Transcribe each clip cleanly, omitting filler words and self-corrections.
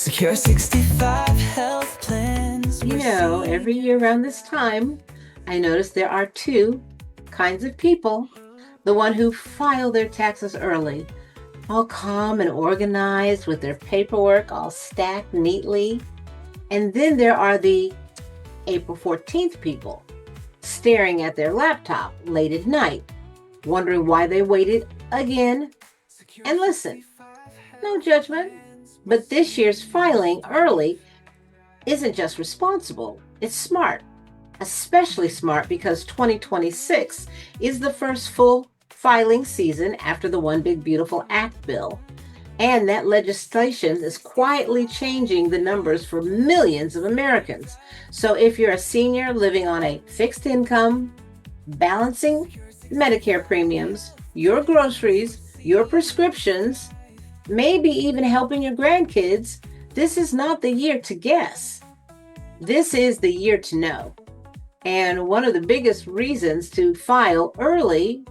Secure 65 health plans. Every year around this time, I notice there are two kinds of people. The one who file their taxes early, all calm and organized with their paperwork all stacked neatly. And then there are the April 14th people, staring at their laptop late at night, wondering why they waited again. And listen, no judgment, but this year's filing early isn't just responsible, it's smart. Especially smart because 2026 is the first full filing season after the One Big Beautiful Act bill. And that legislation is quietly changing the numbers for millions of Americans. So if you're a senior living on a fixed income, balancing Medicare premiums, your groceries, your prescriptions, maybe even helping your grandkids, this is not the year to guess. This is the year to know. And one of the biggest reasons to file early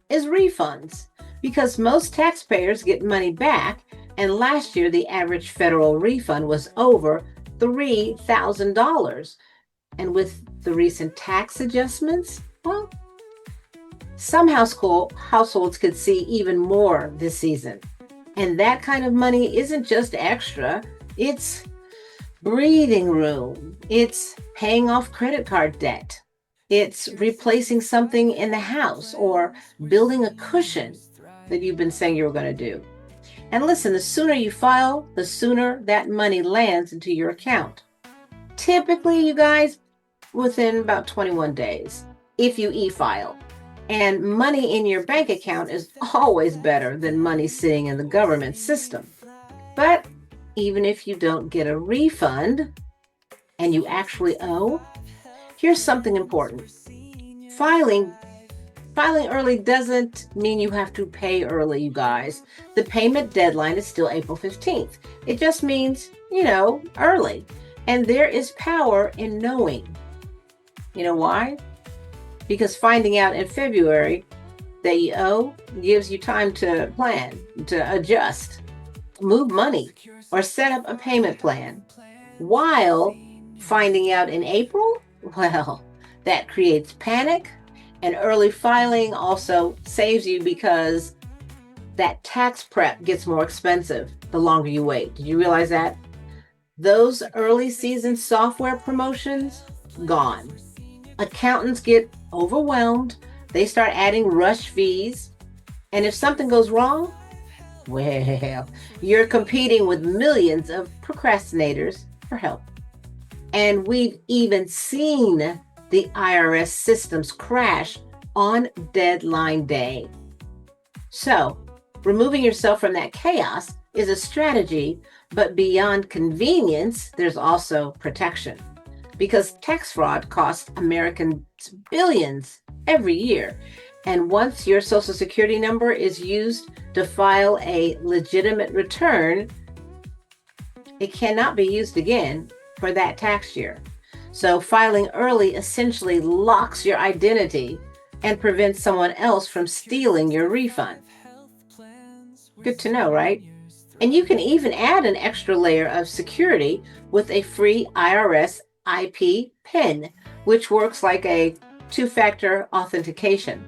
is refunds, because most taxpayers get money back, and last year the average federal refund was over $3,000. And with the recent tax adjustments, well, some households could see even more this season. And that kind of money isn't just extra, it's breathing room. It's paying off credit card debt. It's replacing something in the house or building a cushion that you've been saying you were going to do. And listen, the sooner you file, the sooner that money lands into your account. Typically, you guys, within about 21 days, if you e-file. And money in your bank account is always better than money sitting in the government system. But even if you don't get a refund and you actually owe, here's something important. Filing early doesn't mean you have to pay early, you guys. The payment deadline is still April 15th. It just means, early. And there is power in knowing. You know why? Because finding out in February that you owe gives you time to plan, to adjust, move money, or set up a payment plan. While finding out in April, well, that creates panic, and early filing also saves you because that tax prep gets more expensive the longer you wait. Did you realize that? Those early season software promotions, gone. Accountants get overwhelmed. They start adding rush fees. And if something goes wrong, well, you're competing with millions of procrastinators for help. And we've even seen the IRS systems crash on deadline day. So, removing yourself from that chaos is a strategy, but beyond convenience, there's also protection. Because tax fraud costs Americans billions every year. And once your Social Security number is used to file a legitimate return, it cannot be used again for that tax year. So filing early essentially locks your identity and prevents someone else from stealing your refund. Good to know, right? And you can even add an extra layer of security with a free IRS IP PIN, which works like a two-factor authentication.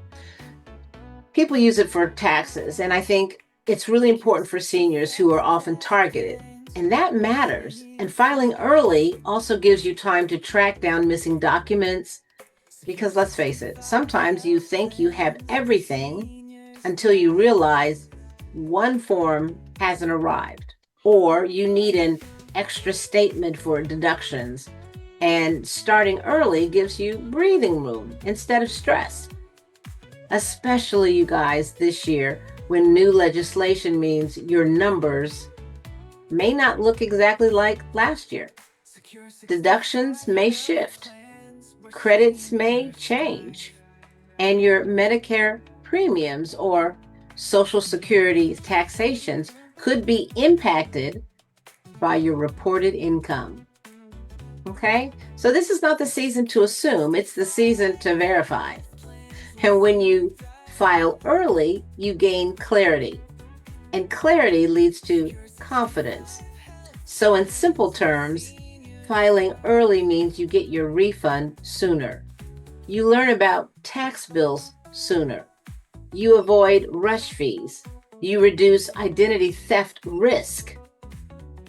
People use it for taxes, and I think it's really important for seniors who are often targeted. And that matters. And filing early also gives you time to track down missing documents, because let's face it, sometimes you think you have everything until you realize one form hasn't arrived, or you need an extra statement for deductions. And starting early gives you breathing room instead of stress. Especially, you guys, this year when new legislation means your numbers may not look exactly like last year. Deductions may shift, credits may change, and your Medicare premiums or Social Security taxations could be impacted by your reported income. Okay, so this is not the season to assume, it's the season to verify. And when you file early, you gain clarity. And clarity leads to confidence. So, in simple terms, filing early means you get your refund sooner. You learn about tax bills sooner. You avoid rush fees. You reduce identity theft risk.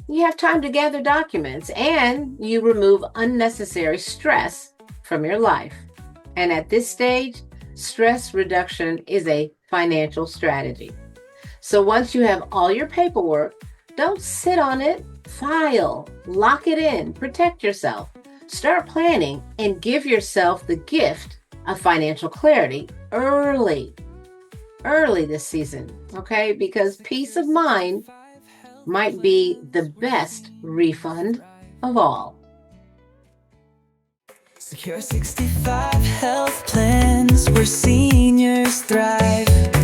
You have time to gather documents and you remove unnecessary stress from your life. And at this stage, stress reduction is a financial strategy. So once you have all your paperwork, don't sit on it. File, lock it in, protect yourself. Start planning and give yourself the gift of financial clarity early this season, okay? Because peace of mind might be the best refund of all. Secure 65 health plans where seniors thrive.